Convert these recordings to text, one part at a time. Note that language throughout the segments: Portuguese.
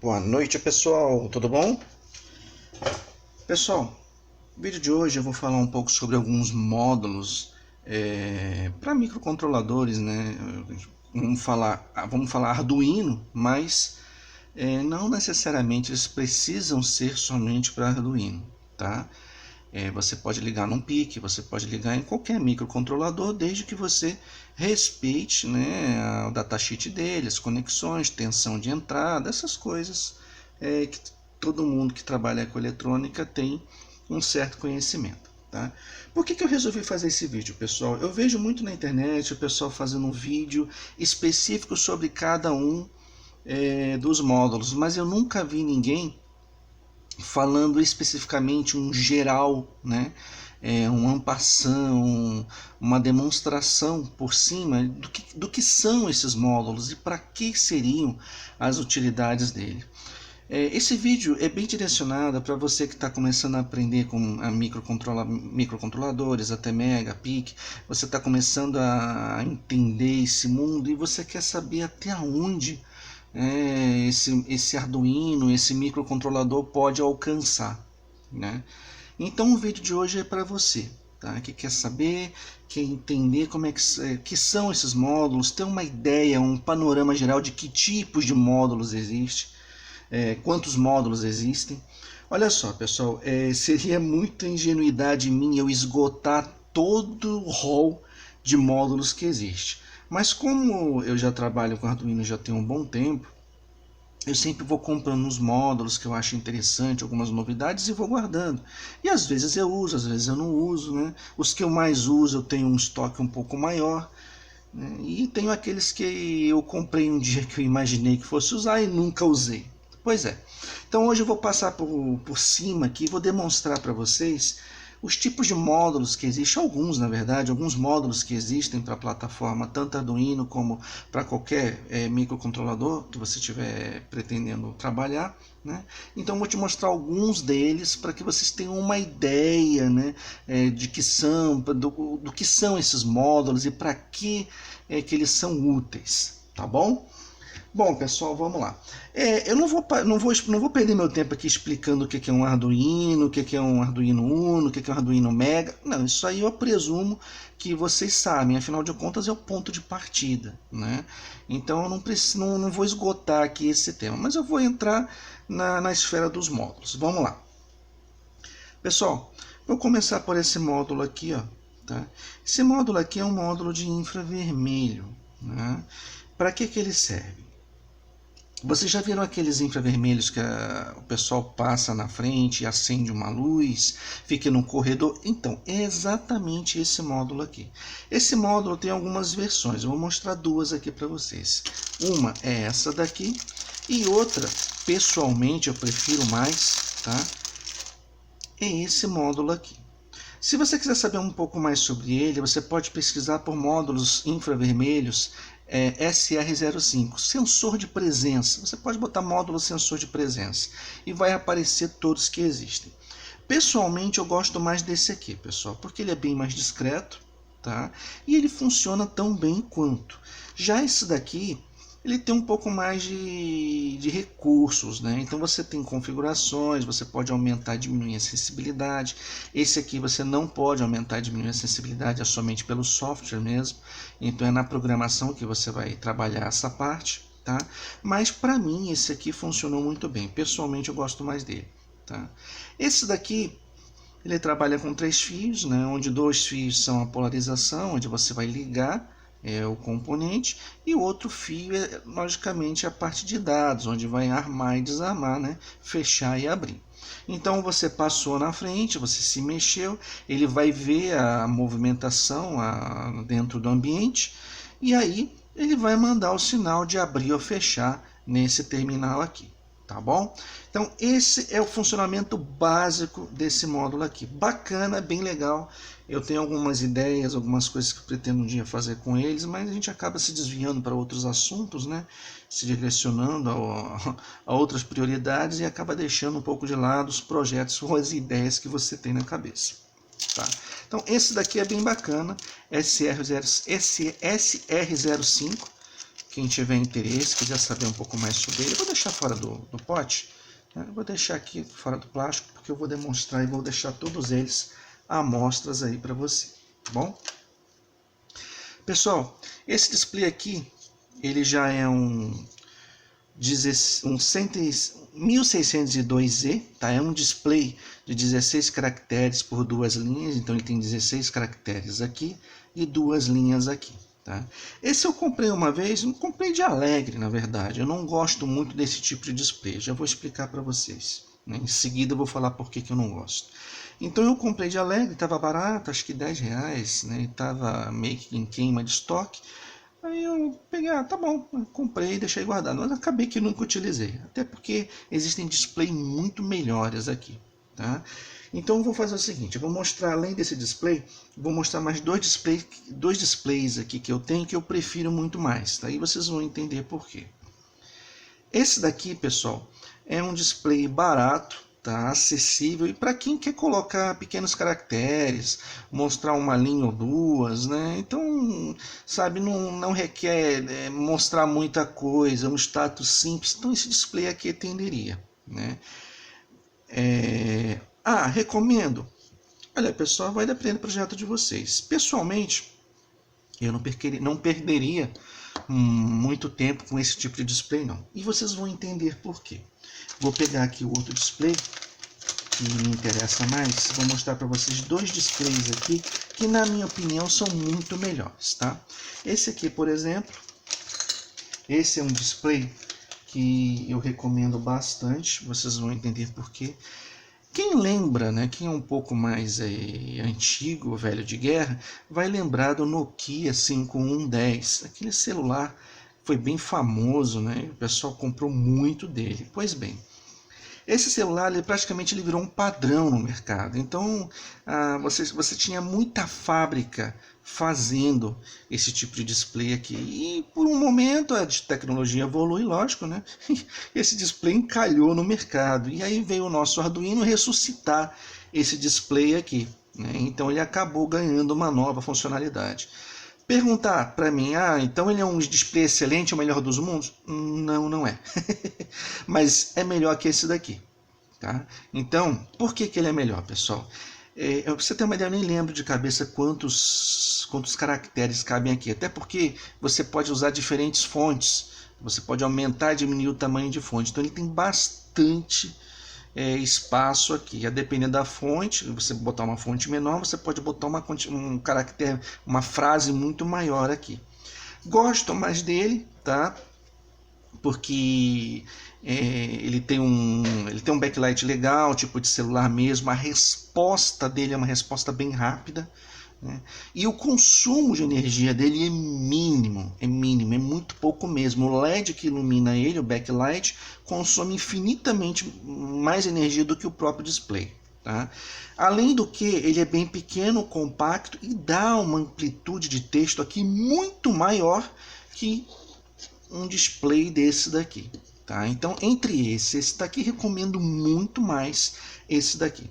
Boa noite, pessoal, tudo bom? Pessoal, no vídeo de hoje eu vou falar um pouco sobre alguns módulos para microcontroladores, né? Vamos falar Arduino, mas não necessariamente eles precisam ser somente para Arduino, tá? Você pode ligar num PIC, você pode ligar em qualquer microcontrolador, desde que você respeite, né, o datasheet dele, as conexões, tensão de entrada, essas coisas que todo mundo que trabalha com eletrônica tem um certo conhecimento. Tá? Por que eu resolvi fazer esse vídeo, pessoal? Eu vejo muito na internet o pessoal fazendo um vídeo específico sobre cada um dos módulos, mas eu nunca vi ninguém falando especificamente um geral, né? Um ampassão, uma demonstração por cima do que são esses módulos e para que seriam as utilidades dele. Esse vídeo é bem direcionado para você que está começando a aprender com a microcontroladores, até Mega, PIC. Você está começando a entender esse mundo e você quer saber até onde esse Arduino, esse microcontrolador pode alcançar, né? Então o vídeo de hoje é para você, tá? Que quer saber, quer entender como é que são esses módulos, ter uma ideia, um panorama geral de que tipos de módulos existem, quantos módulos existem. Olha só, pessoal, seria muita ingenuidade minha eu esgotar todo o rol de módulos que existe. Mas como eu já trabalho com Arduino já tem um bom tempo, eu sempre vou comprando os módulos que eu acho interessante, algumas novidades e vou guardando. E às vezes eu uso, às vezes eu não uso, né? Os que eu mais uso eu tenho um estoque um pouco maior, né? E tenho aqueles que eu comprei um dia que eu imaginei que fosse usar e nunca usei. Pois é. Então hoje eu vou passar por cima aqui e vou demonstrar para vocês os tipos de módulos que existem, alguns na verdade, alguns módulos que existem para a plataforma, tanto Arduino como para qualquer microcontrolador que você estiver pretendendo trabalhar, né? Então eu vou te mostrar alguns deles para que vocês tenham uma ideia, né, de que são, do que são esses módulos e para que eles são úteis, tá bom? Bom, pessoal, vamos lá. Eu não vou perder meu tempo aqui explicando o que é um Arduino, o que é um Arduino Uno, o que é um Arduino Mega. Não, isso aí eu presumo que vocês sabem, afinal de contas é o ponto de partida, né? Então eu não vou esgotar aqui esse tema, mas eu vou entrar na esfera dos módulos. Vamos lá. Pessoal, vou começar por esse módulo aqui, ó. Tá? Esse módulo aqui é um módulo de infravermelho, né? Para que ele serve? Vocês já viram aqueles infravermelhos que o pessoal passa na frente e acende uma luz, fica no corredor? Então, é exatamente esse módulo aqui. Esse módulo tem algumas versões, eu vou mostrar duas aqui para vocês. Uma é essa daqui e outra, pessoalmente eu prefiro mais, tá? É esse módulo aqui. Se você quiser saber um pouco mais sobre ele, você pode pesquisar por módulos infravermelhos SR05, sensor de presença. Você pode botar módulo sensor de presença e vai aparecer todos que existem. Pessoalmente eu gosto mais desse aqui, pessoal, porque ele é bem mais discreto, tá? E ele funciona tão bem quanto. Já esse daqui, ele tem um pouco mais de recursos, né? Então você tem configurações, você pode aumentar e diminuir a sensibilidade. Esse aqui você não pode aumentar e diminuir a sensibilidade, é somente pelo software mesmo. Então é na programação que você vai trabalhar essa parte, tá? Mas para mim esse aqui funcionou muito bem. Pessoalmente eu gosto mais dele, tá? Esse daqui ele trabalha com 3 fios, né? Onde 2 fios são a polarização, onde você vai ligar o componente, e o outro fio é logicamente a parte de dados, onde vai armar e desarmar, né? Fechar e abrir. Então você passou na frente, você se mexeu, ele vai ver a movimentação dentro do ambiente e aí ele vai mandar o sinal de abrir ou fechar nesse terminal aqui, tá bom? Então esse é o funcionamento básico desse módulo aqui. Bacana, bem legal. Eu tenho algumas ideias, algumas coisas que eu pretendo um dia fazer com eles, mas a gente acaba se desviando para outros assuntos, né? Se direcionando a outras prioridades e acaba deixando um pouco de lado os projetos ou as ideias que você tem na cabeça. Tá? Então esse daqui é bem bacana, SR05, quem tiver interesse, quiser saber um pouco mais sobre ele, eu vou deixar fora do pote, né? Eu vou deixar aqui fora do plástico, porque eu vou demonstrar e vou deixar todos eles amostras aí para você, tá bom? Pessoal, esse display aqui, ele já é um 1602Z, tá? É um display de 16 caracteres por 2 linhas, então ele tem 16 caracteres aqui e 2 linhas aqui, tá? Esse eu comprei uma vez, não comprei de alegre, na verdade. Eu não gosto muito desse tipo de display, já vou explicar para vocês, né? Em seguida eu vou falar por que eu não gosto. Então eu comprei de alegre, estava barato, acho que R$10, né? Estava meio que em queima de estoque. Aí eu peguei, tá bom, comprei e deixei guardado, mas acabei que nunca utilizei, até porque existem displays muito melhores aqui, tá? Então eu vou fazer o seguinte, eu vou mostrar, além desse display, vou mostrar mais dois displays aqui que eu tenho que eu prefiro muito mais, tá? Aí vocês vão entender por quê. Esse daqui, pessoal, é um display barato, tá? Acessível, e para quem quer colocar pequenos caracteres, mostrar uma linha ou duas, né? Então, sabe, não requer mostrar muita coisa, um status simples, então esse display aqui atenderia, né? Recomendo. Olha, pessoal, vai depender do projeto de vocês. Pessoalmente, eu não perderia muito tempo com esse tipo de display, não. E vocês vão entender por quê. Vou pegar aqui o outro display que me interessa mais. Vou mostrar para vocês dois displays aqui que, na minha opinião, são muito melhores, tá? Esse aqui, por exemplo, esse é um display que eu recomendo bastante. Vocês vão entender por quê. Quem lembra, né, quem é um pouco mais antigo, velho de guerra, vai lembrar do Nokia 5110. Aquele celular foi bem famoso, né? O pessoal comprou muito dele. Pois bem, esse celular praticamente virou um padrão no mercado. Então, você tinha muita fábrica fazendo esse tipo de display aqui. E por um momento a tecnologia evolui, lógico, né? Esse display encalhou no mercado. E aí veio o nosso Arduino ressuscitar esse display aqui, né? Então ele acabou ganhando uma nova funcionalidade. Perguntar para mim, então ele é um display excelente, o melhor dos mundos? Não, não é. Mas é melhor que esse daqui, tá? Então, por que ele é melhor, pessoal? Pra você ter uma ideia, eu nem lembro de cabeça quantos caracteres cabem aqui. Até porque você pode usar diferentes fontes. Você pode aumentar e diminuir o tamanho de fonte. Então ele tem bastante espaço aqui. A depender da fonte, você botar uma fonte menor, você pode botar um caractere, uma frase muito maior aqui. Gosto mais dele, tá? Porque ele tem um backlight legal, tipo de celular mesmo. A resposta dele é uma resposta bem rápida, né? E o consumo de energia dele é mínimo, é muito pouco mesmo. O LED que ilumina ele, o backlight, consome infinitamente mais energia do que o próprio display, tá? Além do que, ele é bem pequeno, compacto e dá uma amplitude de texto aqui muito maior que um display desse daqui, tá? Então, entre esse daqui, recomendo muito mais esse daqui.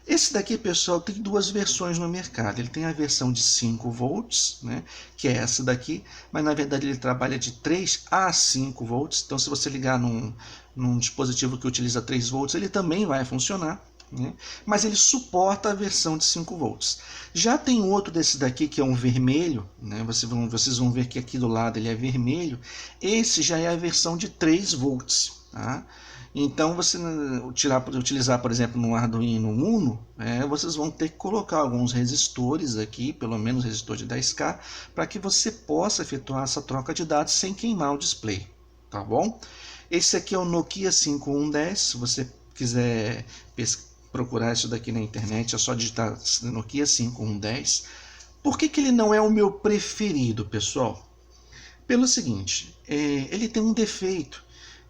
Esse daqui, pessoal, tem duas versões no mercado. Ele tem a versão de 5 volts, né, que é essa daqui, mas na verdade ele trabalha de 3 a 5 volts. Então, se você ligar num dispositivo que utiliza 3 volts, ele também vai funcionar, né? Mas ele suporta a versão de 5 volts. Já tem outro desse daqui que é um vermelho, né? Vocês vão ver que aqui do lado ele é vermelho. Esse já é a versão de 3 volts, tá? Então, você utilizar, por exemplo, no Arduino Uno, vocês vão ter que colocar alguns resistores aqui, pelo menos resistor de 10K, para que você possa efetuar essa troca de dados sem queimar o display, tá bom? Esse aqui é o Nokia 5110, se você quiser procurar isso daqui na internet, é só digitar Nokia 5110. Por que ele não é o meu preferido, pessoal? Pelo seguinte, ele tem um defeito,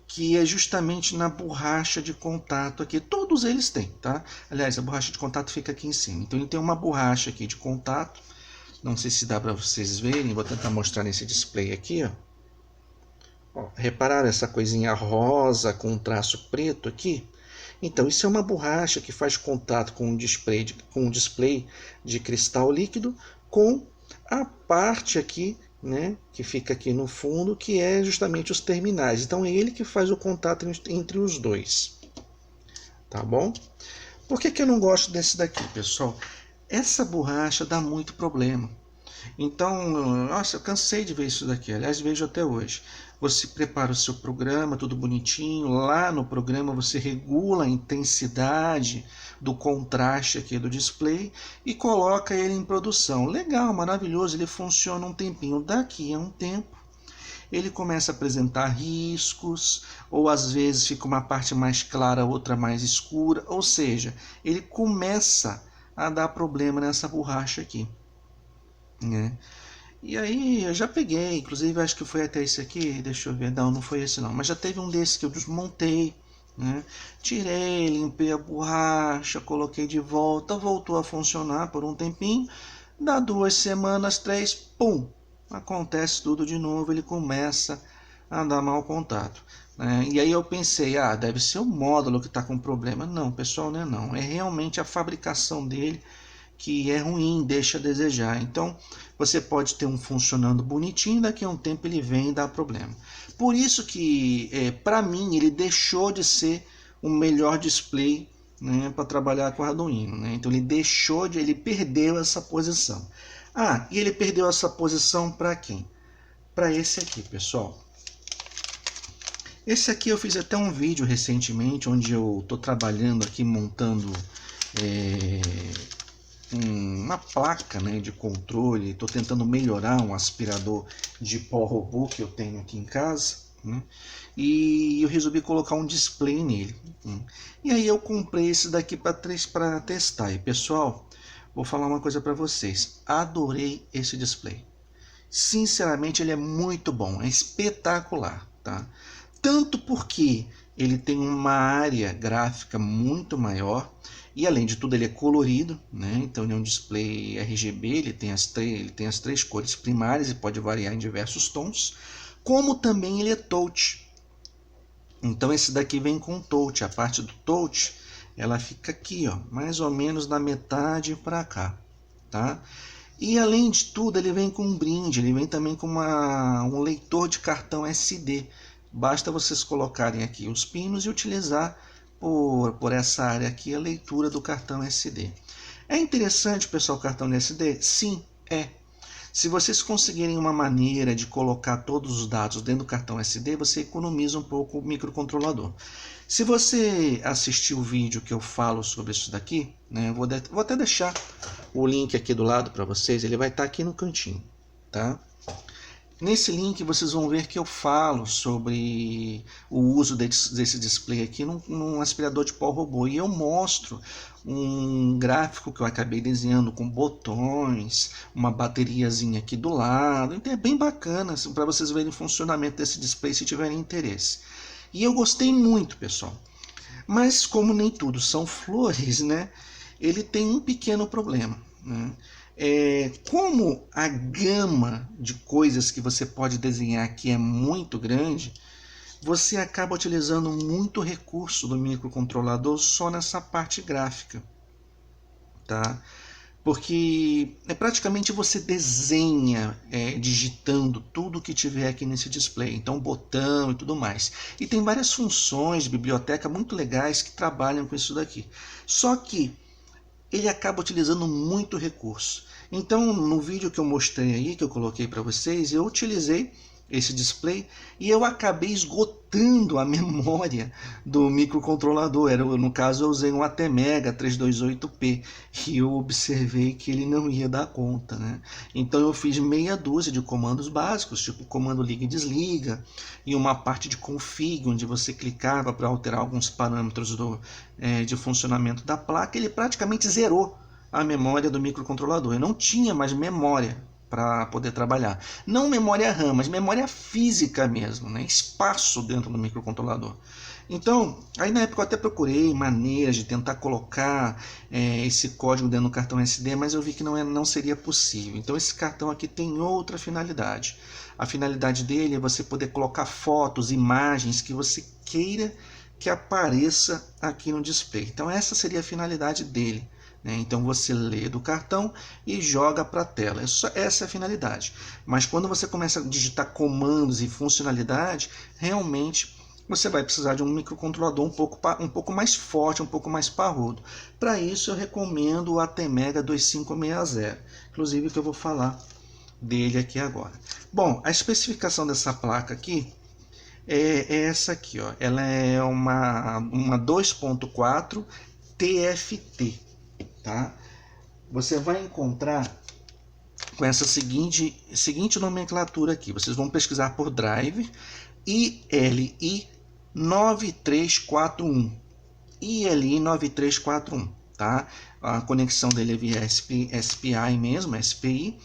que é justamente na borracha de contato aqui. Todos eles têm, tá? Aliás, a borracha de contato fica aqui em cima. Então ele tem uma borracha aqui de contato. Não sei se dá para vocês verem. Vou tentar mostrar nesse display aqui, ó. Repararam essa coisinha rosa com um traço preto aqui? Então isso é uma borracha que faz contato com um display de cristal líquido com a parte aqui né, que fica aqui no fundo, que é justamente os terminais. Então é ele que faz o contato entre os dois. Tá bom? Por que eu não gosto desse daqui, pessoal? Essa borracha dá muito problema. Então, nossa, eu cansei de ver isso daqui. Aliás, vejo até hoje. Você prepara o seu programa, tudo bonitinho. Lá no programa você regula a intensidade do contraste aqui do display e coloca ele em produção. Legal, maravilhoso, ele funciona um tempinho. Daqui a um tempo, ele começa a apresentar riscos, ou às vezes fica uma parte mais clara, outra mais escura. Ou seja, ele começa a dar problema nessa borracha aqui, né? E aí eu já peguei, inclusive acho que foi até esse aqui, deixa eu ver, não foi esse não, mas já teve um desse que eu desmontei, né? Tirei, limpei a borracha, coloquei de volta, voltou a funcionar por um tempinho, dá 2 semanas, 3, pum, acontece tudo de novo, ele começa a dar mau contato, né? E aí eu pensei, deve ser o módulo que está com problema. Não, pessoal, não é não, é realmente a fabricação dele que é ruim, deixa a desejar. Então, você pode ter um funcionando bonitinho, daqui a um tempo ele vem e dá problema. Por isso que, para mim, ele deixou de ser o melhor display, né, para trabalhar com Arduino, né? Então, ele perdeu essa posição. E ele perdeu essa posição para quem? Para esse aqui, pessoal. Esse aqui eu fiz até um vídeo recentemente, onde eu estou trabalhando aqui, montando uma placa, né, de controle. Estou tentando melhorar um aspirador de pó robô que eu tenho aqui em casa, né, e eu resolvi colocar um display nele. E aí eu comprei esse daqui para testar. E pessoal, vou falar uma coisa para vocês, adorei esse display. Sinceramente, ele é muito bom, é espetacular, tá? Tanto porque ele tem uma área gráfica muito maior, e além de tudo ele é colorido, né? Então ele é um display RGB, ele tem as 3 cores primárias e pode variar em diversos tons, como também ele é touch. Então esse daqui vem com touch, a parte do touch ela fica aqui, ó, mais ou menos da metade para cá, tá? E além de tudo ele vem com um brinde, ele vem também com um leitor de cartão SD. Basta vocês colocarem aqui os pinos e utilizar por essa área aqui a leitura do cartão SD. É interessante, pessoal, o cartão SD? Sim, é. Se vocês conseguirem uma maneira de colocar todos os dados dentro do cartão SD, você economiza um pouco o microcontrolador. Se você assistir o vídeo que eu falo sobre isso daqui, né, vou até deixar o link aqui do lado para vocês, ele vai estar aqui no cantinho, tá? Nesse link vocês vão ver que eu falo sobre o uso desse display aqui num aspirador de pó robô. E eu mostro um gráfico que eu acabei desenhando com botões, uma bateriazinha aqui do lado. Então é bem bacana assim, para vocês verem o funcionamento desse display se tiverem interesse. E eu gostei muito, pessoal. Mas como nem tudo são flores, né? Ele tem um pequeno problema, né? Como a gama de coisas que você pode desenhar aqui é muito grande, você acaba utilizando muito recurso do microcontrolador só nessa parte gráfica, tá? Porque praticamente você desenha digitando tudo que tiver aqui nesse display, então botão e tudo mais. E tem várias funções de biblioteca muito legais que trabalham com isso daqui. Só que ele acaba utilizando muito recurso. Então, no vídeo que eu mostrei aí, que eu coloquei para vocês, eu utilizei esse display e eu acabei esgotando a memória do microcontrolador. No caso, eu usei um ATmega 328P e eu observei que ele não ia dar conta, né? Então eu fiz meia dúzia de comandos básicos, tipo comando liga e desliga, e uma parte de config, onde você clicava para alterar alguns parâmetros de funcionamento da placa. Ele praticamente zerou a memória do microcontrolador. Eu não tinha mais memória para poder trabalhar. Não memória RAM, mas memória física mesmo, né? Espaço dentro do microcontrolador. Então, aí na época eu até procurei maneiras de tentar colocar esse código dentro do cartão SD, mas eu vi que não seria possível. Então esse cartão aqui tem outra finalidade. A finalidade dele é você poder colocar fotos, imagens que você queira que apareça aqui no display. Então essa seria a finalidade dele, né? Então você lê do cartão e joga para a tela. Essa é a finalidade. Mas quando você começa a digitar comandos e funcionalidade, realmente você vai precisar de um microcontrolador um pouco mais forte, um pouco mais parrudo. Para isso eu recomendo o ATmega 2560, inclusive que eu vou falar dele aqui agora. Bom, a especificação dessa placa aqui é essa aqui, ó. Ela é uma 2.4 TFT, tá? Você vai encontrar com essa seguinte nomenclatura aqui. Vocês vão pesquisar por driver ILI 9341. ILI 9341, tá? A conexão dele é via SPI mesmo, SPI.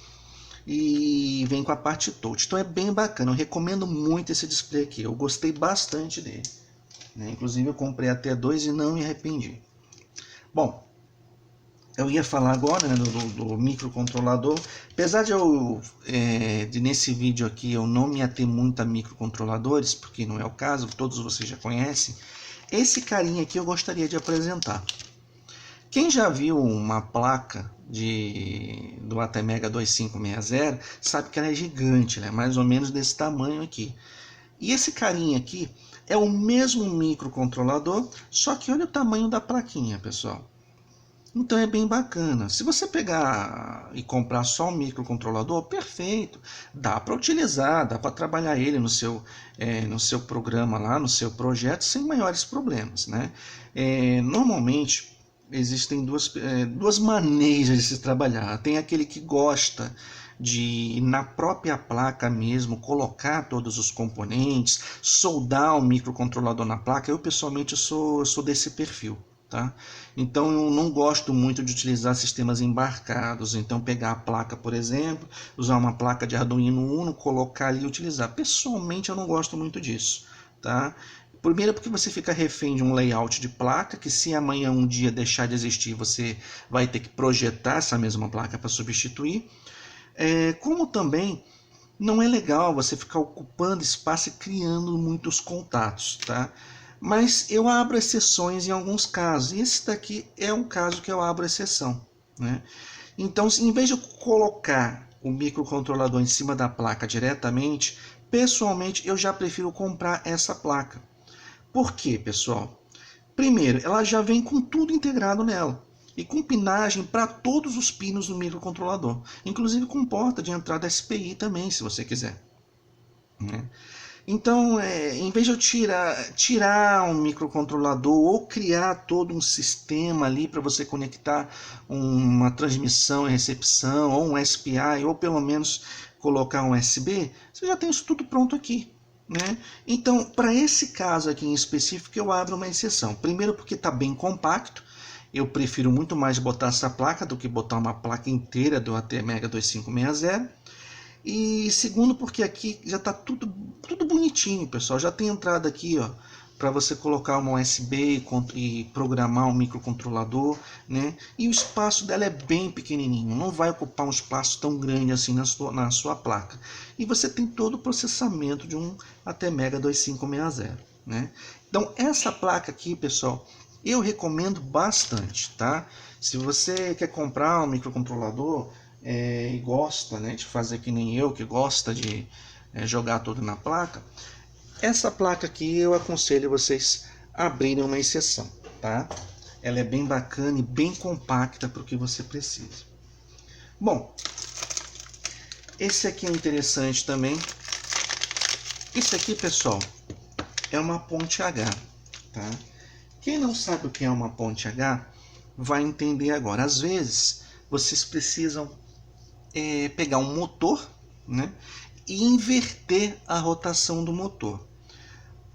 E vem com a parte touch. Então é bem bacana, eu recomendo muito esse display aqui. Eu gostei bastante dele, né? Inclusive eu comprei até dois e não me arrependi. Bom, eu ia falar agora, né, do microcontrolador. Apesar de nesse vídeo aqui eu não me ater muito a microcontroladores, porque não é o caso, todos vocês já conhecem. Esse carinha aqui eu gostaria de apresentar. Quem já viu uma placa do ATmega 2560 sabe que ela é gigante, né? Mais ou menos desse tamanho aqui. E esse carinha aqui é o mesmo microcontrolador, só que olha o tamanho da plaquinha, pessoal. Então é bem bacana. Se você pegar e comprar só um microcontrolador, perfeito. Dá para utilizar, dá para trabalhar ele no seu programa lá, no seu projeto, sem maiores problemas, né? Normalmente existem duas maneiras de se trabalhar. Tem aquele que gosta de, na própria placa mesmo, colocar todos os componentes, soldar o microcontrolador na placa. Eu pessoalmente sou desse perfil. Tá? Então eu não gosto muito de utilizar sistemas embarcados. Então pegar a placa, por exemplo, usar uma placa de Arduino Uno, colocar ali e utilizar. Pessoalmente eu não gosto muito disso, tá? Primeiro porque você fica refém de um layout de placa, que se amanhã um dia deixar de existir, você vai ter que projetar essa mesma placa para substituir. Como também não é legal você ficar ocupando espaço e criando muitos contatos, tá? Mas eu abro exceções em alguns casos, e esse daqui é um caso que eu abro exceção, né? Então, em vez de eu colocar o microcontrolador em cima da placa diretamente, pessoalmente eu já prefiro comprar essa placa. Por quê, pessoal? Primeiro, ela já vem com tudo integrado nela, e com pinagem para todos os pinos do microcontrolador, inclusive com porta de entrada SPI também, se você quiser, né? Então, em vez de eu tirar um microcontrolador ou criar todo um sistema ali para você conectar uma transmissão e recepção, ou um SPI, ou pelo menos colocar um USB, você já tem isso tudo pronto aqui, né? Então, para esse caso aqui em específico, eu abro uma exceção. Primeiro porque está bem compacto. Eu prefiro muito mais botar essa placa do que botar uma placa inteira do ATmega 2560. E segundo porque aqui já está tudo bonitinho, pessoal. Já tem entrada aqui, ó, para você colocar uma USB e programar um microcontrolador, né? E o espaço dela é bem pequenininho, não vai ocupar um espaço tão grande assim na sua placa. E você tem todo o processamento de um ATmega 2560, né? Então essa placa aqui, pessoal, eu recomendo bastante, tá? Se você quer comprar um microcontrolador e gosta, né, de fazer que nem eu, que gosta de jogar tudo na placa, essa placa aqui eu aconselho vocês a abrirem uma exceção, tá? Ela é bem bacana e bem compacta para o que você precisa. Bom, esse aqui é interessante também. Esse aqui, pessoal, é uma ponte H, tá? Quem não sabe o que é uma ponte H vai entender agora. Às vezes vocês precisam pegar um motor, né, e inverter a rotação do motor.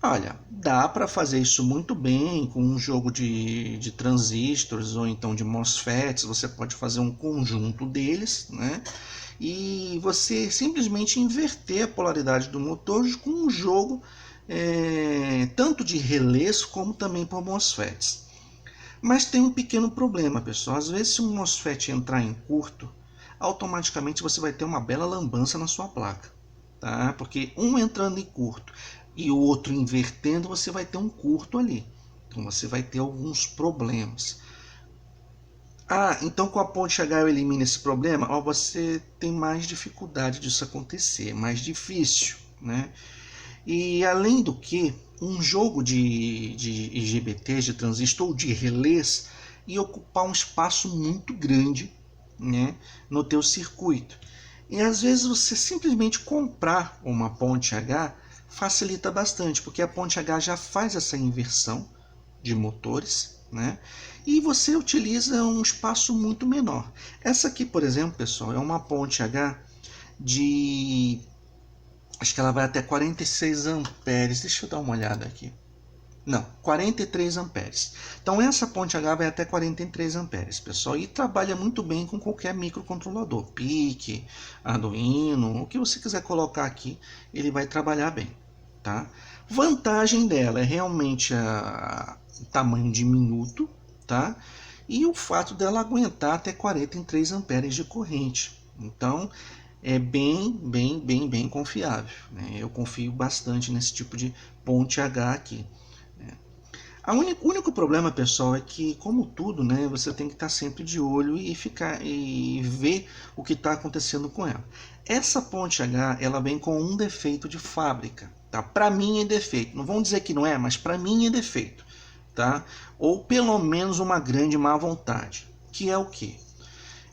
Olha, dá para fazer isso muito bem com um jogo de transistores ou então de MOSFETs. Você pode fazer um conjunto deles, né, e você simplesmente inverter a polaridade do motor com um jogo tanto de relés como também por MOSFETs. Mas tem um pequeno problema, pessoal. Às vezes, se um MOSFET entrar em curto, automaticamente você vai ter uma bela lambança na sua placa, tá? Porque um entrando em curto e o outro invertendo, você vai ter um curto ali. Então você vai ter alguns problemas. Ah, então com a ponte H eu elimino esse problema? Ó, você tem mais dificuldade disso acontecer, mais difícil, né? E além do que, um jogo de IGBTs, de transistor ou de relés ia ocupar um espaço muito grande, né, no teu circuito. E às vezes você simplesmente comprar uma ponte H facilita bastante, porque a ponte H já faz essa inversão de motores, né? E você utiliza um espaço muito menor. Essa aqui, por exemplo, pessoal, é uma ponte H de, acho que ela vai até 46 amperes. Deixa eu dar uma olhada aqui. Não, 43 amperes. Então essa ponte H vai até 43 amperes, pessoal, e trabalha muito bem com qualquer microcontrolador, PIC, Arduino, o que você quiser colocar aqui, ele vai trabalhar bem, tá? Vantagem dela é realmente o tamanho diminuto, tá? E o fato dela aguentar até 43 amperes de corrente. Então é bem confiável, né? Eu confio bastante nesse tipo de ponte H aqui. O único problema, pessoal, é que, como tudo, né, você tem que estar sempre de olho e ficar e ver o que está acontecendo com ela. Essa ponte H, ela vem com um defeito de fábrica, tá? Para mim é defeito. Não vão dizer que não é, mas para mim é defeito, tá? Ou pelo menos uma grande má vontade, que é o quê?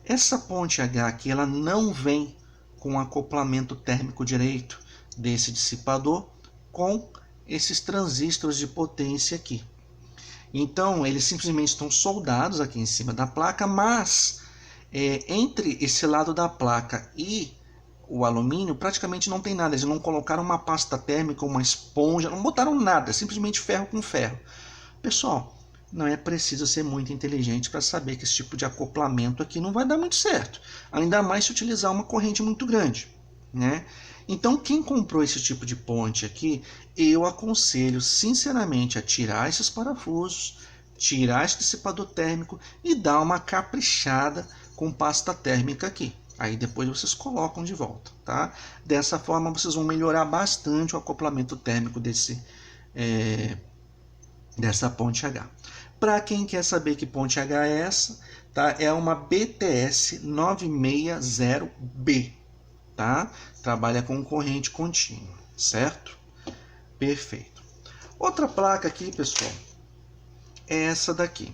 Essa ponte H aqui, ela não vem com acoplamento térmico direito desse dissipador com esses transistores de potência aqui. Então, eles simplesmente estão soldados aqui em cima da placa, mas entre esse lado da placa e o alumínio praticamente não tem nada. Eles não colocaram uma pasta térmica, uma esponja, não botaram nada, simplesmente ferro com ferro. Pessoal, não é preciso ser muito inteligente para saber que esse tipo de acoplamento aqui não vai dar muito certo. Ainda mais se utilizar uma corrente muito grande, né? Então, quem comprou esse tipo de ponte aqui, eu aconselho sinceramente a tirar esses parafusos, tirar esse dissipador térmico e dar uma caprichada com pasta térmica aqui. Aí depois vocês colocam de volta, tá? Dessa forma vocês vão melhorar bastante o acoplamento térmico dessa ponte H. Para quem quer saber que ponte H é essa, tá? É uma BTS 960B, tá? Trabalha com corrente contínua, certo? Perfeito. Outra placa aqui, pessoal, é essa daqui.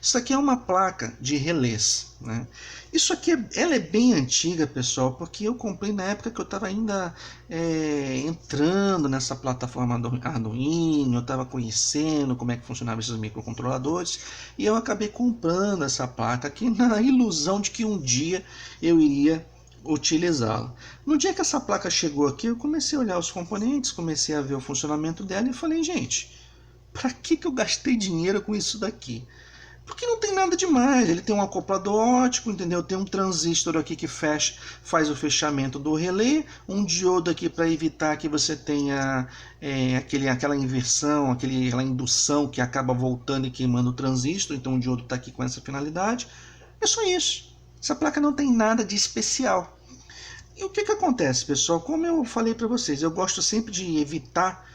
Isso aqui é uma placa de relés, né? Isso aqui ela é bem antiga, pessoal, porque eu comprei na época que eu estava ainda entrando nessa plataforma Arduino, eu estava conhecendo como é que funcionavam esses microcontroladores, e eu acabei comprando essa placa aqui na ilusão de que um dia eu iria utilizá-la. No dia que essa placa chegou aqui, eu comecei a olhar os componentes, comecei a ver o funcionamento dela e falei, gente, para que eu gastei dinheiro com isso daqui? Porque não tem nada demais, ele tem um acoplador ótico, entendeu? Tem um transistor aqui que faz o fechamento do relé, um diodo aqui para evitar que você tenha aquela inversão, aquela indução que acaba voltando e queimando o transistor, então o diodo está aqui com essa finalidade. É só isso. Essa placa não tem nada de especial. E o que acontece, pessoal? Como eu falei para vocês, eu gosto sempre de evitar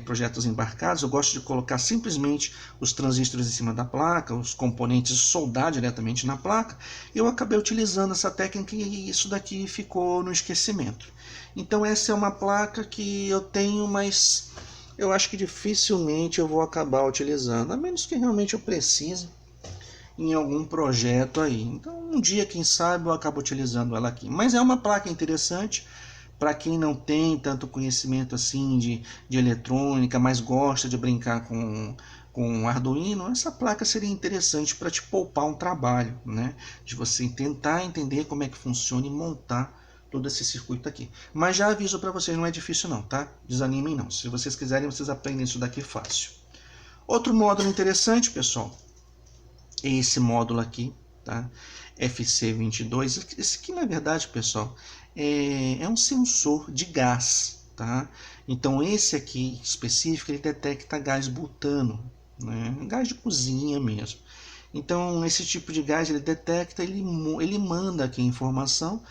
projetos embarcados, eu gosto de colocar simplesmente os transistores em cima da placa, os componentes soldar diretamente na placa. Eu acabei utilizando essa técnica e isso daqui ficou no esquecimento. Então essa é uma placa que eu tenho, mas eu acho que dificilmente eu vou acabar utilizando, a menos que realmente eu precise em algum projeto aí. Então um dia, quem sabe, eu acabo utilizando ela aqui. Mas é uma placa interessante para quem não tem tanto conhecimento assim de eletrônica, mas gosta de brincar com Arduino, essa placa seria interessante para te poupar um trabalho, né? De você tentar entender como é que funciona e montar todo esse circuito aqui. Mas já aviso para vocês, não é difícil não, tá? Desanimem não. Se vocês quiserem, vocês aprendem isso daqui fácil. Outro módulo interessante, pessoal, é esse módulo aqui, tá? FC22. Esse aqui, na verdade, pessoal, é um sensor de gás, tá? Então esse aqui específico, ele detecta gás butano, né? Gás de cozinha mesmo. Então esse tipo de gás ele detecta, ele manda aqui a informação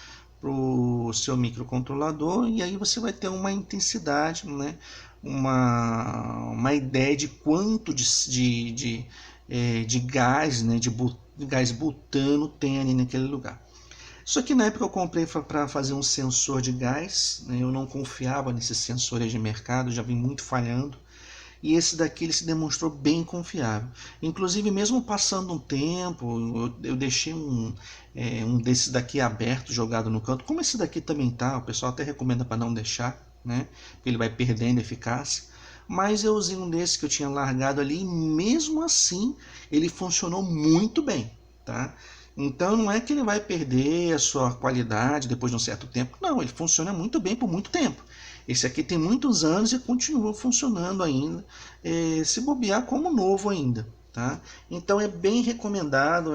para o seu microcontrolador e aí você vai ter uma intensidade, né? Uma ideia de quanto de gás, né? de gás butano tem ali naquele lugar. Isso aqui na época eu comprei para fazer um sensor de gás, né? Eu não confiava nesses sensores de mercado, já vim muito falhando. E esse daqui ele se demonstrou bem confiável. Inclusive, mesmo passando um tempo, eu deixei um desses daqui aberto, jogado no canto. Como esse daqui também tá, o pessoal até recomenda para não deixar, né? Porque ele vai perdendo eficácia. Mas eu usei um desse que eu tinha largado ali e mesmo assim ele funcionou muito bem, tá? Então não é que ele vai perder a sua qualidade depois de um certo tempo. Não, ele funciona muito bem por muito tempo. Esse aqui tem muitos anos e continua funcionando ainda, se bobear como novo ainda, tá? Então é bem recomendado,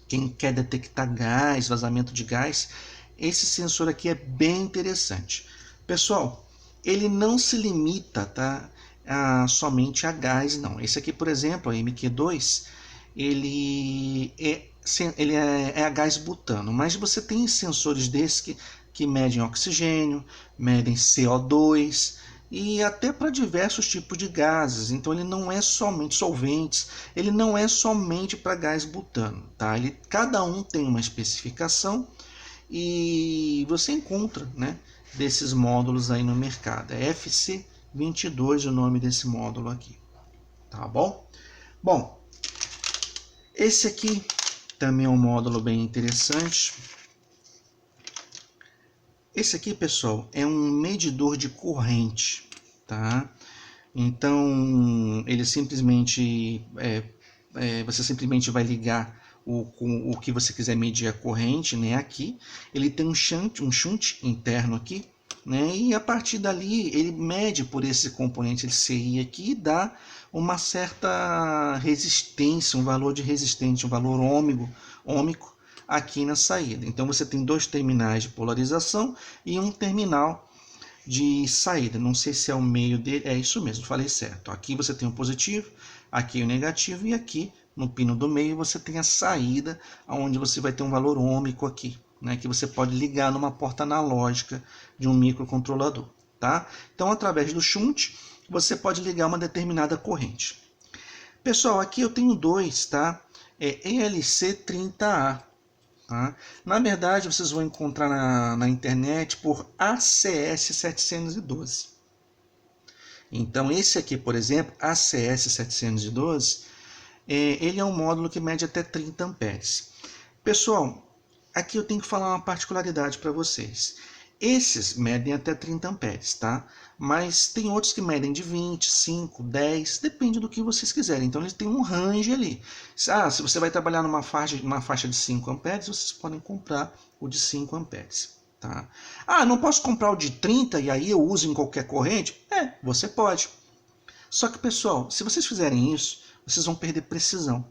quem quer detectar gás, vazamento de gás, esse sensor aqui é bem interessante. Pessoal, ele não se limita, tá, somente a gás, não. Esse aqui, por exemplo, a MQ2, ele é a gás butano, mas você tem sensores desses que medem oxigênio, medem CO2 e até para diversos tipos de gases. Então ele não é somente solventes, ele não é somente para gás butano, tá? Cada um tem uma especificação e você encontra, né, desses módulos aí no mercado. É FC22 o nome desse módulo aqui, tá bom? Bom, esse aqui também é um módulo bem interessante. Esse aqui, pessoal, é um medidor de corrente, tá? Então, ele simplesmente, você simplesmente vai ligar o que você quiser medir a corrente, né? Aqui, ele tem um shunt interno aqui, né? E a partir dali, ele mede por esse componente LCI aqui e dá uma certa resistência, um valor de resistência, um valor ômico aqui na saída. Então você tem dois terminais de polarização e um terminal de saída. Não sei se é o meio dele, é isso mesmo, falei certo. Aqui você tem o positivo, aqui o negativo e aqui no pino do meio você tem a saída, onde você vai ter um valor ômico aqui, né, que você pode ligar numa porta analógica de um microcontrolador, tá? Então através do shunt você pode ligar uma determinada corrente. Pessoal, aqui eu tenho dois, tá? É ELC30A. Tá? Na verdade, vocês vão encontrar na internet por ACS712. Então, esse aqui, por exemplo, ACS712, ele é um módulo que mede até 30 amperes. Pessoal, aqui eu tenho que falar uma particularidade para vocês. Esses medem até 30 amperes, tá? Mas tem outros que medem de 20, 5, 10, depende do que vocês quiserem. Então eles têm um range ali. Se você vai trabalhar numa faixa de 5 amperes, vocês podem comprar o de 5 amperes, tá? Não posso comprar o de 30 e aí eu uso em qualquer corrente? Você pode. Só que, pessoal, se vocês fizerem isso, vocês vão perder precisão.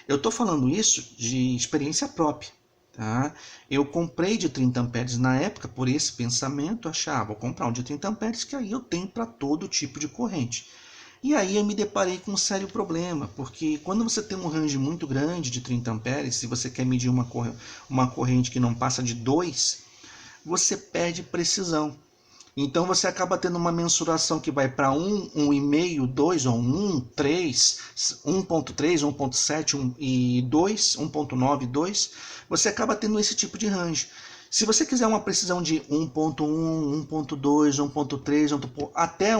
Eu estou falando isso de experiência própria. Tá? Eu comprei de 30 amperes na época por esse pensamento, achava, vou comprar um de 30 amperes que aí eu tenho para todo tipo de corrente. E aí eu me deparei com um sério problema, porque quando você tem um range muito grande de 30 amperes, se você quer medir uma corrente que não passa de 2, você perde precisão. Então você acaba tendo uma mensuração que vai para 1, 1,5, 2 ou 1, 3, 1.3, 1.7 e 2, 1.9, 2. Você acaba tendo esse tipo de range. Se você quiser uma precisão de 1.1, 1.2, 1.3, até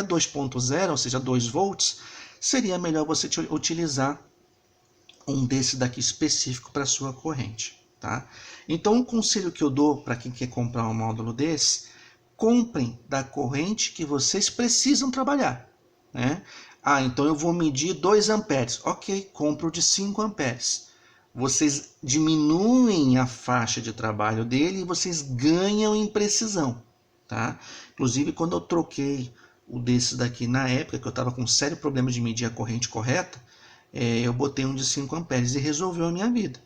2.0, ou seja, 2 volts, seria melhor você utilizar um desse daqui específico para a sua corrente. Tá? Então, um conselho que eu dou para quem quer comprar um módulo desse, comprem da corrente que vocês precisam trabalhar. Né? Então eu vou medir 2 amperes. Ok, compro de 5 amperes. Vocês diminuem a faixa de trabalho dele e vocês ganham em precisão. Tá? Inclusive, quando eu troquei o desse daqui na época, que eu estava com um sério problema de medir a corrente correta, eu botei um de 5 amperes e resolveu a minha vida.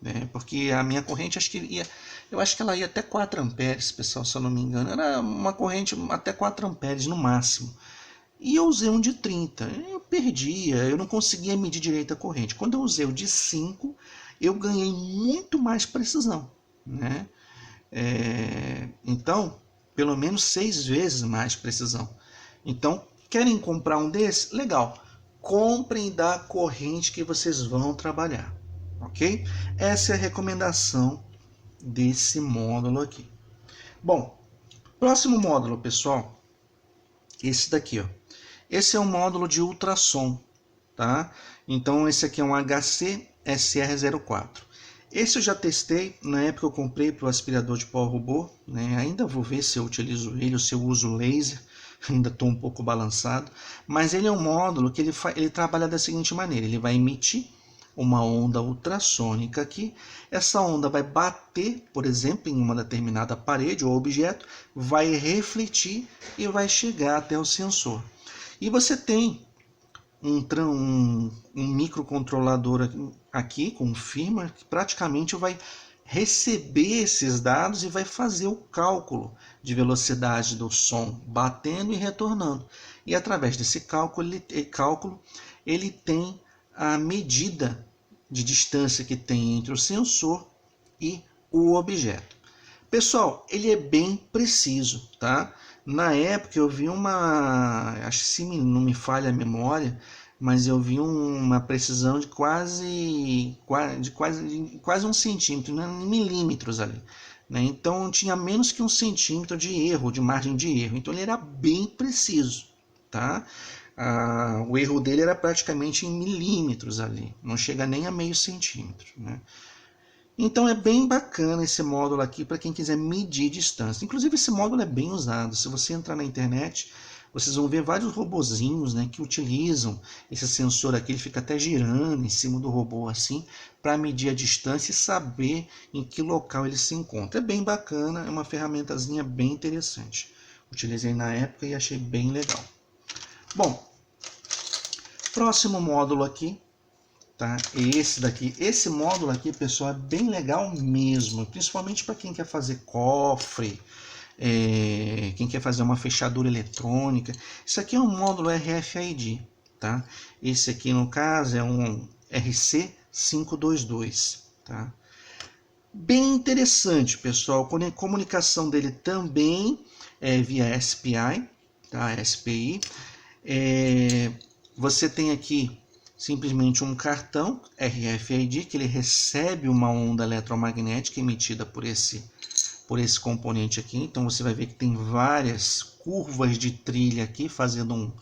Né? Porque a minha corrente, eu acho que ela ia até 4 amperes, pessoal, se eu não me engano. Era uma corrente até 4 amperes no máximo. E eu usei um de 30. Eu perdia, eu não conseguia medir direito a corrente. Quando eu usei o de 5, eu ganhei muito mais precisão. Né? Então, pelo menos 6 vezes mais precisão. Então, querem comprar um desse? Legal. comprem da corrente que vocês vão trabalhar, ok? Essa é a recomendação desse módulo aqui. Bom, próximo módulo, pessoal, esse daqui, ó. Esse é um módulo de ultrassom, tá? Então esse aqui é um HC-SR04. Esse eu já testei, na época eu comprei para o aspirador de pó robô, né? Ainda vou ver se eu utilizo ele ou se eu uso laser, ainda estou um pouco balançado, mas ele é um módulo que ele trabalha da seguinte maneira: ele vai emitir uma onda ultrassônica aqui, essa onda vai bater, por exemplo, em uma determinada parede ou objeto, vai refletir e vai chegar até o sensor. E você tem um microcontrolador aqui com firmware que praticamente vai receber esses dados e vai fazer o cálculo de velocidade do som batendo e retornando. E através desse cálculo ele tem a medida de distância que tem entre o sensor e o objeto. Pessoal, ele é bem preciso, tá? Na época eu vi acho que se não me falha a memória, mas eu vi uma precisão de quase 1 centímetro, né? Milímetros ali, né? Então tinha menos que 1 centímetro de erro, de margem de erro. Então ele era bem preciso, tá? O erro dele era praticamente em milímetros ali, não chega nem a meio centímetro, né? Então é bem bacana esse módulo aqui para quem quiser medir distância. Inclusive esse módulo é bem usado. Se você entrar na internet, vocês vão ver vários robozinhos, né, que utilizam esse sensor aqui. Ele fica até girando em cima do robô assim, para medir a distância e saber em que local ele se encontra. É bem bacana, é uma ferramentazinha bem interessante. Utilizei na época e achei bem legal. Bom, próximo módulo aqui. Tá? Esse módulo aqui, pessoal, é bem legal mesmo, principalmente para quem quer fazer cofre, quem quer fazer uma fechadura eletrônica. Isso aqui é um módulo RFID, tá? Esse aqui, no caso, é um RC522, tá? Bem interessante, pessoal. A comunicação dele também é via SPI, tá? SPI. Você tem aqui simplesmente um cartão RFID que ele recebe uma onda eletromagnética emitida por esse componente aqui. Então você vai ver que tem várias curvas de trilha aqui fazendo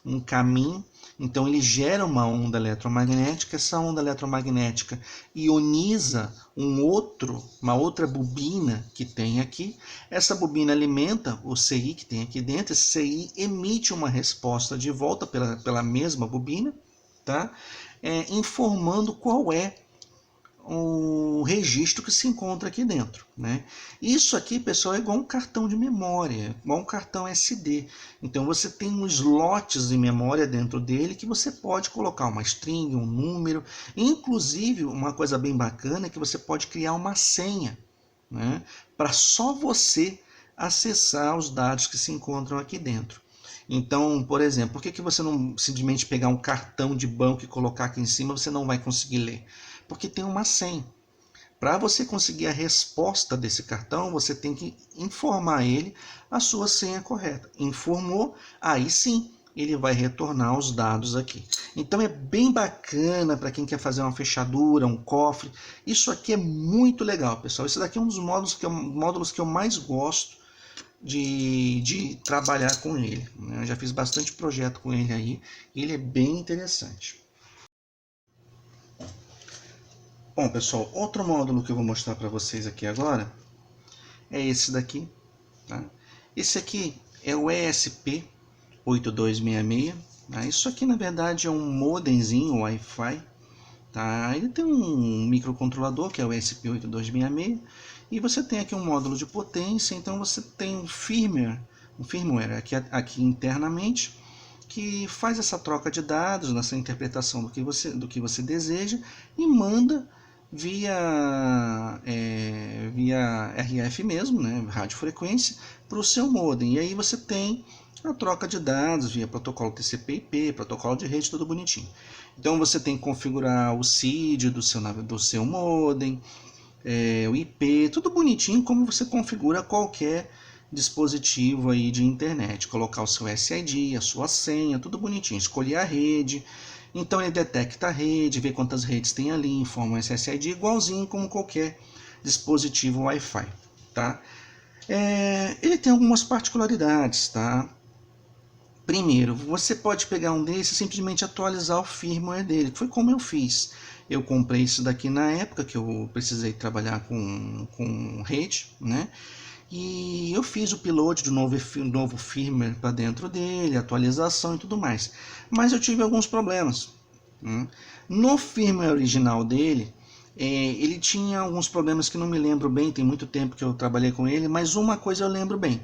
um caminho. Então ele gera uma onda eletromagnética. Essa onda eletromagnética ioniza uma outra bobina que tem aqui. Essa bobina alimenta o CI que tem aqui dentro. Esse CI emite uma resposta de volta pela mesma bobina, tá? Informando qual é o registro que se encontra aqui dentro, né? Isso aqui, pessoal, é igual um cartão de memória, igual um cartão SD. Então você tem uns slots de memória dentro dele que você pode colocar uma string, um número. Inclusive, uma coisa bem bacana é que você pode criar uma senha, né? Para só você acessar os dados que se encontram aqui dentro. Então, por exemplo, por que você não simplesmente pegar um cartão de banco e colocar aqui em cima, você não vai conseguir ler? Porque tem uma senha. Para você conseguir a resposta desse cartão, você tem que informar ele a sua senha correta. Informou, aí sim ele vai retornar os dados aqui. Então é bem bacana para quem quer fazer uma fechadura, um cofre. Isso aqui é muito legal, pessoal. Esse daqui é um dos módulos que eu mais gosto de trabalhar com ele. Eu já fiz bastante projeto com ele aí, ele é bem interessante. Bom, pessoal, outro módulo que eu vou mostrar para vocês aqui agora é esse daqui, tá? Esse aqui é o ESP8266, tá? Isso aqui na verdade é um modemzinho Wi-Fi, tá? Ele tem um microcontrolador que é o ESP8266 e você tem aqui um módulo de potência. Então você tem um firmware aqui internamente que faz essa troca de dados, nessa interpretação do que você deseja e manda via RF mesmo, né, radiofrequência, para o seu modem. E aí você tem a troca de dados via protocolo TCP/IP, protocolo de rede, tudo bonitinho. Então você tem que configurar o SID do seu modem, o IP, tudo bonitinho, como você configura qualquer dispositivo aí de internet. Colocar o seu SID, a sua senha, tudo bonitinho. Escolher a rede Então ele detecta a rede, vê quantas redes tem ali, informa o SSID, igualzinho como qualquer dispositivo Wi-Fi, tá? Ele tem algumas particularidades, tá? Primeiro, você pode pegar um desses e simplesmente atualizar o firmware dele, que foi como eu fiz. Eu comprei isso daqui na época que eu precisei trabalhar com rede, né? E eu fiz o upload do novo firmware para dentro dele, atualização e tudo mais. Mas eu tive alguns problemas. No firmware original dele, ele tinha alguns problemas que não me lembro bem, tem muito tempo que eu trabalhei com ele, mas uma coisa eu lembro bem.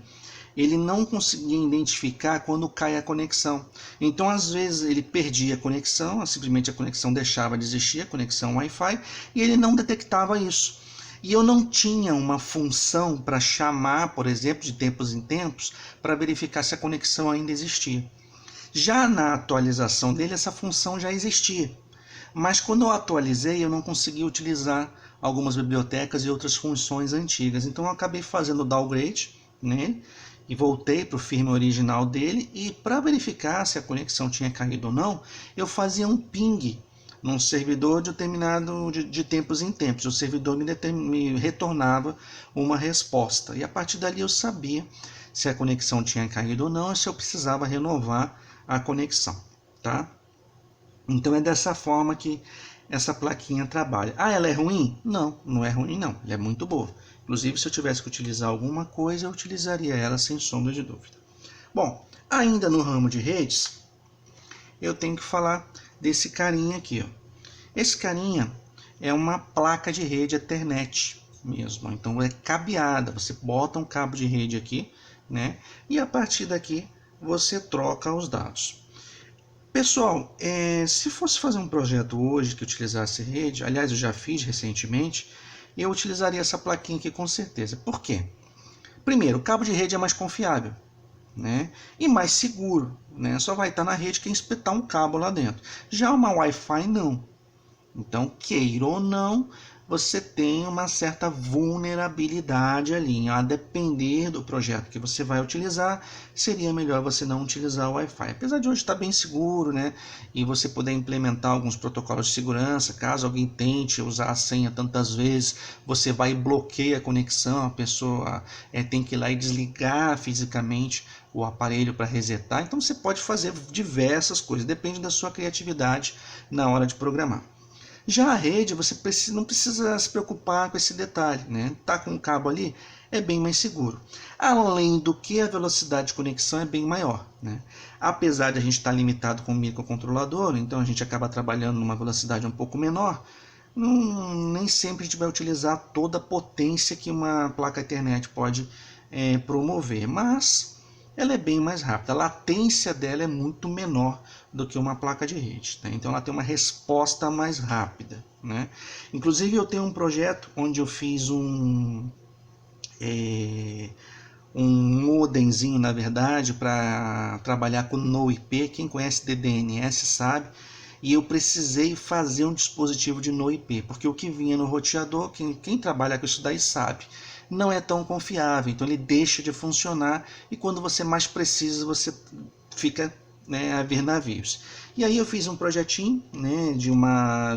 Ele não conseguia identificar quando cai a conexão. Então, às vezes, ele perdia a conexão, simplesmente a conexão deixava de existir, a conexão Wi-Fi, e ele não detectava isso. E eu não tinha uma função para chamar, por exemplo, de tempos em tempos, para verificar se a conexão ainda existia. Já na atualização dele, essa função já existia. Mas quando eu atualizei, eu não consegui utilizar algumas bibliotecas e outras funções antigas. Então eu acabei fazendo downgrade, né? E voltei para o firmware original dele, e para verificar se a conexão tinha caído ou não, eu fazia um ping num servidor determinado de tempos em tempos. O servidor me retornava uma resposta, e a partir dali eu sabia se a conexão tinha caído ou não e se eu precisava renovar a conexão, tá? Então é dessa forma que essa plaquinha trabalha. Ah, ela é ruim? Não, não é ruim não, ela é muito boa. Inclusive, se eu tivesse que utilizar alguma coisa, eu utilizaria ela sem sombra de dúvida. Bom, ainda no ramo de redes, eu tenho que falar desse carinha aqui, ó. Esse carinha é uma placa de rede Ethernet mesmo, então é cabeada, você bota um cabo de rede aqui, né? E a partir daqui você troca os dados. Pessoal, se fosse fazer um projeto hoje que utilizasse rede, aliás eu já fiz recentemente, eu utilizaria essa plaquinha aqui com certeza. Por quê? Primeiro, o cabo de rede é mais confiável, né? E mais seguro, né? Só vai estar na rede quem espetar um cabo lá dentro. Já uma Wi-Fi não. Então, queira ou não, você tem uma certa vulnerabilidade ali. A depender do projeto que você vai utilizar, seria melhor você não utilizar o Wi-Fi. Apesar de hoje estar bem seguro, né? E você poder implementar alguns protocolos de segurança, caso alguém tente usar a senha tantas vezes, você vai e bloqueia a conexão, a pessoa tem que ir lá e desligar fisicamente o aparelho para resetar. Então você pode fazer diversas coisas, depende da sua criatividade na hora de programar. Já a rede, você não precisa se preocupar com esse detalhe, né? Tá com o cabo ali, é bem mais seguro. Além do que a velocidade de conexão é bem maior, né? Apesar de a gente estar limitado com o microcontrolador, então a gente acaba trabalhando numa velocidade um pouco menor, nem sempre a gente vai utilizar toda a potência que uma placa Ethernet pode promover, mas ela é bem mais rápida. A latência dela é muito menor do que uma placa de rede, né? Então ela tem uma resposta mais rápida, né? Inclusive eu tenho um projeto onde eu fiz um modemzinho, na verdade, para trabalhar com NoIP. Quem conhece DDNS sabe. E eu precisei fazer um dispositivo de NoIP, porque o que vinha no roteador, quem trabalha com isso daí sabe, não é tão confiável. Então ele deixa de funcionar e quando você mais precisa, você fica, né, a ver navios. E aí eu fiz um projetinho, né,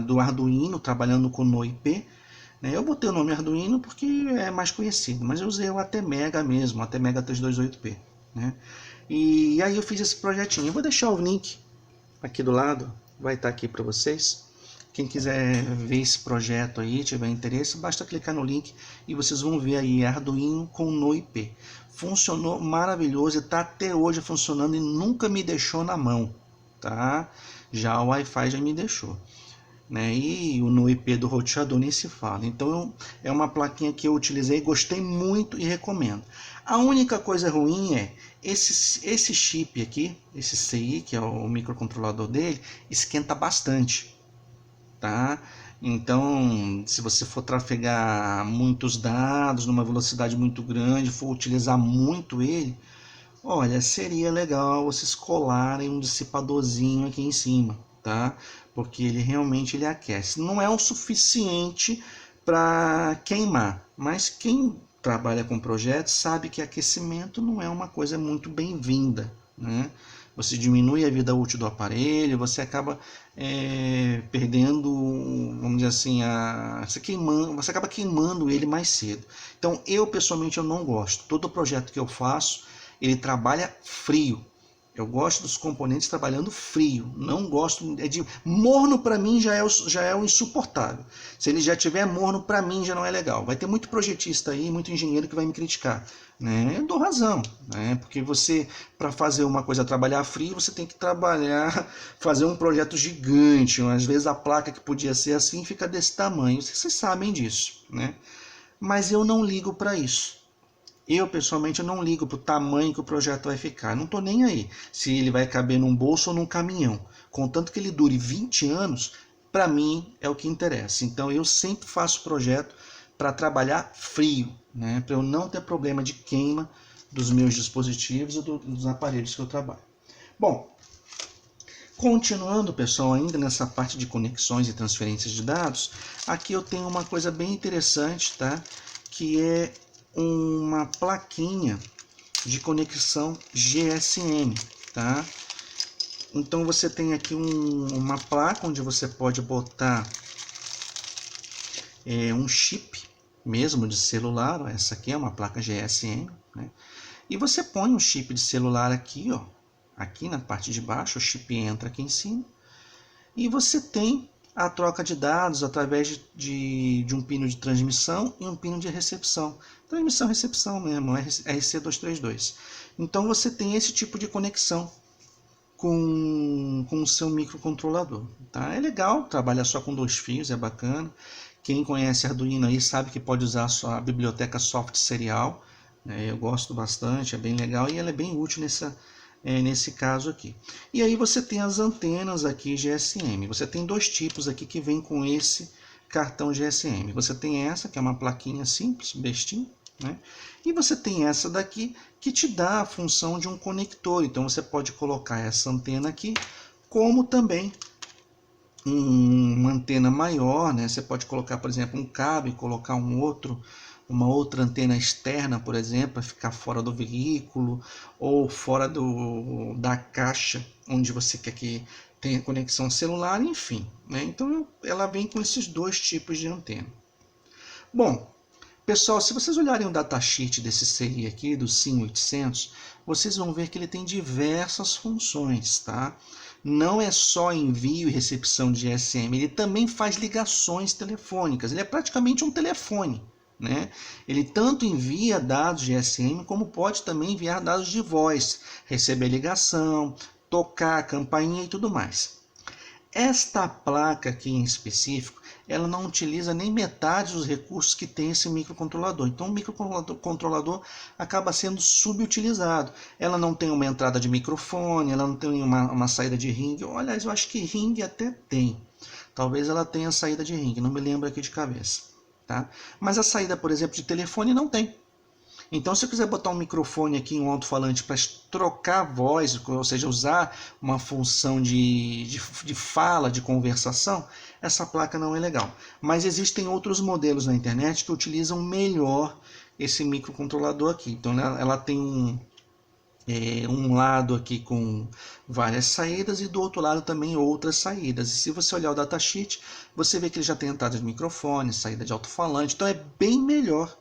do Arduino, trabalhando com NoIP. Eu botei o nome Arduino porque é mais conhecido, mas eu usei o ATmega mesmo, o ATmega 328P, né? E aí eu fiz esse projetinho. Eu vou deixar o link aqui do lado, vai estar aqui para vocês. Quem quiser ver esse projeto aí, tiver interesse, basta clicar no link e vocês vão ver aí Arduino com NoIP. Funcionou maravilhoso e está até hoje funcionando e nunca me deixou na mão, tá? Já o Wi-Fi já me deixou, né? E o NoIP do roteador nem se fala. Então é uma plaquinha que eu utilizei, gostei muito e recomendo. A única coisa ruim é esse chip aqui, esse CI, que é o microcontrolador dele, esquenta bastante, tá? Então, se você for trafegar muitos dados numa velocidade muito grande, for utilizar muito ele, olha, seria legal vocês colarem um dissipadorzinho aqui em cima, tá? Porque ele realmente aquece. Não é o suficiente para queimar, mas quem trabalha com projetos sabe que aquecimento não é uma coisa muito bem-vinda, né? você diminui a vida útil do aparelho, você acaba perdendo, vamos dizer assim, você acaba queimando ele mais cedo. Então eu pessoalmente eu não gosto. Todo projeto que eu faço, ele trabalha frio. Eu gosto dos componentes trabalhando frio. Não gosto de morno, para mim já é o insuportável. Se ele já tiver morno, para mim já não é legal. Vai ter muito projetista aí, muito engenheiro que vai me criticar, né? Eu dou razão, né? Porque você, para fazer uma coisa trabalhar frio, você tem que fazer um projeto gigante. Às vezes a placa que podia ser assim fica desse tamanho. Vocês sabem disso, né? Mas eu não ligo para isso. Eu, pessoalmente, eu não ligo para o tamanho que o projeto vai ficar. Não estou nem aí se ele vai caber num bolso ou num caminhão. Contanto que ele dure 20 anos, para mim é o que interessa. Então, eu sempre faço projeto para trabalhar frio, né? Para eu não ter problema de queima dos meus dispositivos ou dos aparelhos que eu trabalho. Bom, continuando, pessoal, ainda nessa parte de conexões e transferências de dados, aqui eu tenho uma coisa bem interessante, tá? Que é uma plaquinha de conexão GSM, tá? Então você tem aqui uma placa onde você pode botar um chip mesmo de celular. Ó, essa aqui é uma placa GSM, né? E você põe um chip de celular aqui, ó, aqui na parte de baixo, o chip entra aqui em cima e você tem a troca de dados através de um pino de transmissão e um pino de recepção. Transmissão e recepção mesmo, RC232. Então você tem esse tipo de conexão com o seu microcontrolador. Tá? É legal, trabalha só com 2 fios, é bacana. Quem conhece Arduino aí sabe que pode usar a sua biblioteca soft serial. Né? Eu gosto bastante, é bem legal e ela é bem útil nesse caso aqui. E aí você tem as antenas aqui GSM. Você tem 2 tipos aqui que vem com esse cartão GSM. Você tem essa, que é uma plaquinha simples, bestinha, né? E você tem essa daqui, que te dá a função de um conector. Então você pode colocar essa antena aqui, como também uma antena maior, né? Você pode colocar, por exemplo, um cabo e colocar uma outra antena externa, por exemplo, para ficar fora do veículo ou fora da caixa onde você quer que tenha conexão celular, enfim, né? Então ela vem com esses 2 tipos de antena. Bom, pessoal, se vocês olharem o datasheet desse CI aqui, do SIM800, vocês vão ver que ele tem diversas funções, tá? Não é só envio e recepção de GSM, ele também faz ligações telefônicas, ele é praticamente um telefone, né? Ele tanto envia dados GSM, como pode também enviar dados de voz, receber ligação, tocar a campainha e tudo mais. Esta placa aqui em específico, ela não utiliza nem metade dos recursos que tem esse microcontrolador. Então o microcontrolador acaba sendo subutilizado. Ela não tem uma entrada de microfone, ela não tem uma saída de ring. Aliás, eu acho que ring até tem. Talvez ela tenha saída de ring, não me lembro aqui de cabeça. Tá? Mas a saída, por exemplo, de telefone não tem. Então, se eu quiser botar um microfone aqui, um alto-falante para trocar a voz, ou seja, usar uma função de fala, de conversação, essa placa não é legal. Mas existem outros modelos na internet que utilizam melhor esse microcontrolador aqui. Então, ela tem um lado aqui com várias saídas e do outro lado também outras saídas. E se você olhar o datasheet, você vê que ele já tem entrada de microfone, saída de alto-falante. Então, é bem melhor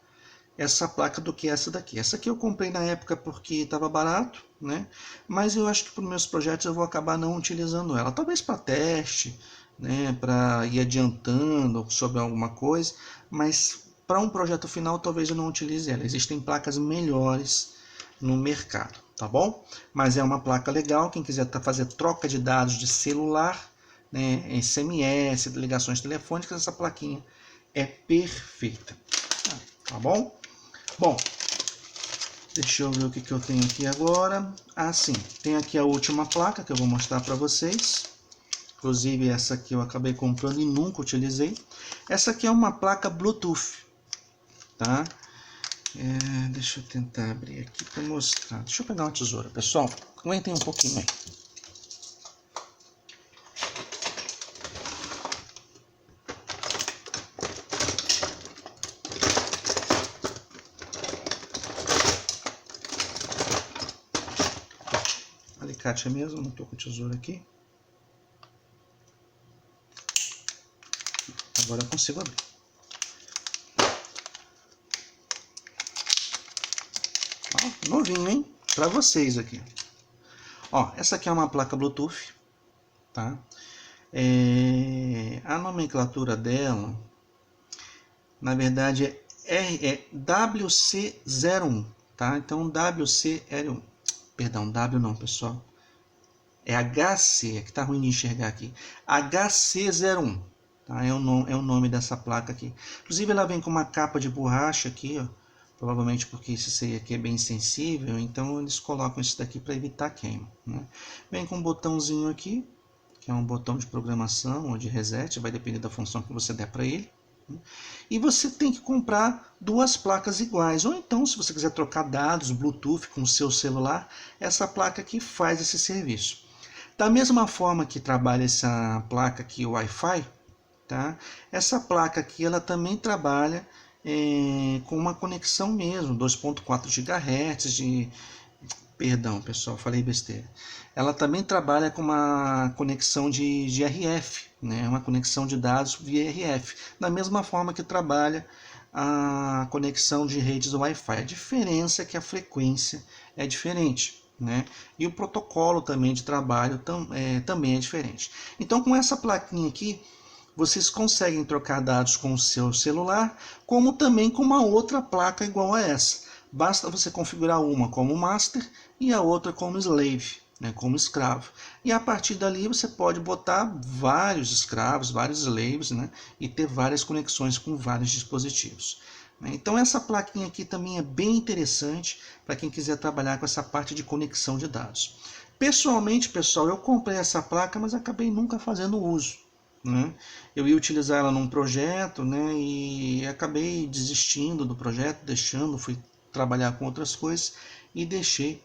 essa placa do que essa daqui. Essa aqui eu comprei na época porque estava barato, né? Mas eu acho que para os meus projetos eu vou acabar não utilizando ela. Talvez para teste, né? Para ir adiantando sobre alguma coisa, mas para um projeto final talvez eu não utilize ela. Existem placas melhores no mercado, tá bom? Mas é uma placa legal. Quem quiser fazer troca de dados de celular, né? SMS, ligações telefônicas, essa plaquinha é perfeita. Tá bom? Bom, deixa eu ver o que eu tenho aqui agora. Ah, sim, tem aqui a última placa que eu vou mostrar para vocês. Inclusive essa aqui eu acabei comprando e nunca utilizei. Essa aqui é uma placa Bluetooth, tá? Deixa eu tentar abrir aqui para mostrar. Deixa eu pegar uma tesoura, pessoal. Aguentem um pouquinho aí. alicate mesmo, não estou com tesoura aqui. Agora eu consigo abrir. Ó, novinho, hein? Para vocês aqui. Ó, essa aqui é uma placa Bluetooth, tá? A nomenclatura dela, na verdade, é WC01, tá? Então, WC01. Perdão, W não, pessoal. É HC, é que tá ruim de enxergar aqui. HC01, tá? É o nome dessa placa aqui. Inclusive, ela vem com uma capa de borracha aqui, ó. Provavelmente porque esse aqui é bem sensível, então eles colocam isso daqui para evitar queima, né? Vem com um botãozinho aqui, que é um botão de programação ou de reset, vai depender da função que você der para ele. E você tem que comprar duas placas iguais, ou então, se você quiser trocar dados Bluetooth com o seu celular, essa placa aqui faz esse serviço. Da mesma forma que trabalha essa placa aqui, o Wi-Fi, tá? Essa placa aqui ela também trabalha com uma conexão mesmo, 2.4 GHz Perdão, pessoal, falei besteira. Ela também trabalha com uma conexão de RF, né? Uma conexão de dados via RF, da mesma forma que trabalha a conexão de redes Wi-Fi. A diferença é que a frequência é diferente, né? E o protocolo também de trabalho também é diferente. Então, com essa plaquinha aqui, vocês conseguem trocar dados com o seu celular, como também com uma outra placa igual a essa. Basta você configurar uma como master e a outra como slave, né, como escravo. E a partir dali você pode botar vários escravos, vários slaves, né, e ter várias conexões com vários dispositivos. Então essa plaquinha aqui também é bem interessante para quem quiser trabalhar com essa parte de conexão de dados. Pessoalmente, pessoal, eu comprei essa placa, mas acabei nunca fazendo uso, né? Eu ia utilizar ela num projeto, né, e acabei desistindo do projeto, deixando, fui trabalhar com outras coisas e deixei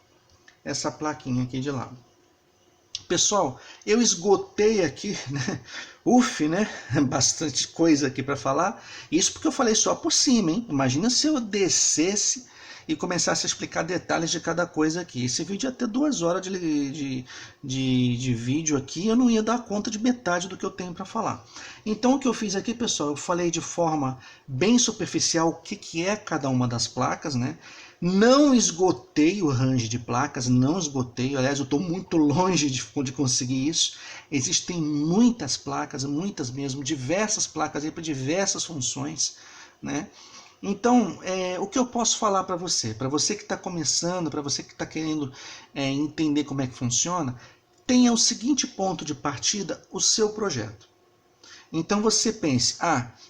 essa plaquinha aqui de lado. Pessoal, eu esgotei aqui, né? Né? Bastante coisa aqui para falar. Isso porque eu falei só por cima, hein? Imagina se eu descesse e começasse a explicar detalhes de cada coisa aqui. Esse vídeo ia ter 2 horas de vídeo aqui, eu não ia dar conta de metade do que eu tenho para falar. Então o que eu fiz aqui, pessoal, eu falei de forma bem superficial o que é cada uma das placas, né? Não esgotei o range de placas, não esgotei, aliás, eu estou muito longe de conseguir isso. Existem muitas placas, muitas mesmo, diversas placas para diversas funções, né? Então, o que eu posso falar para você que está começando, para você que está querendo entender como é que funciona, tenha o seguinte ponto de partida, o seu projeto. Então você pense,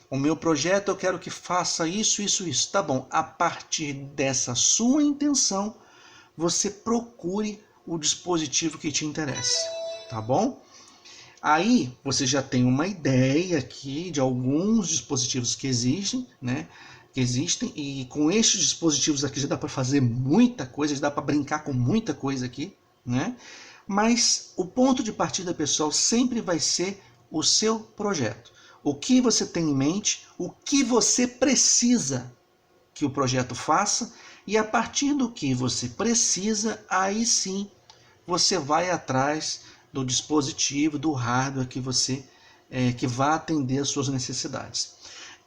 o meu projeto eu quero que faça isso, isso, isso. Tá bom, a partir dessa sua intenção, você procure o dispositivo que te interessa, tá bom? Aí você já tem uma ideia aqui de alguns dispositivos que existem, né? E com estes dispositivos aqui já dá para fazer muita coisa, já dá para brincar com muita coisa aqui, né? Mas o ponto de partida, pessoal, sempre vai ser o seu projeto. O que você tem em mente, o que você precisa que o projeto faça, e a partir do que você precisa, aí sim você vai atrás do dispositivo, do hardware que vai atender às suas necessidades.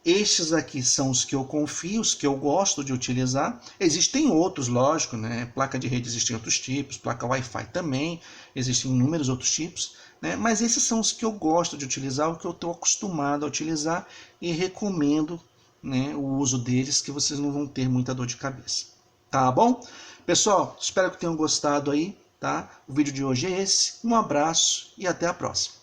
Estes aqui são os que eu confio, os que eu gosto de utilizar. Existem outros, lógico, né? Placa de rede existem outros tipos, placa Wi-Fi também, existem inúmeros outros tipos, né? Mas esses são os que eu gosto de utilizar, o que eu estou acostumado a utilizar e recomendo, né, o uso deles, que vocês não vão ter muita dor de cabeça. Tá bom? Pessoal, espero que tenham gostado aí, tá? O vídeo de hoje é esse. Um abraço e até a próxima.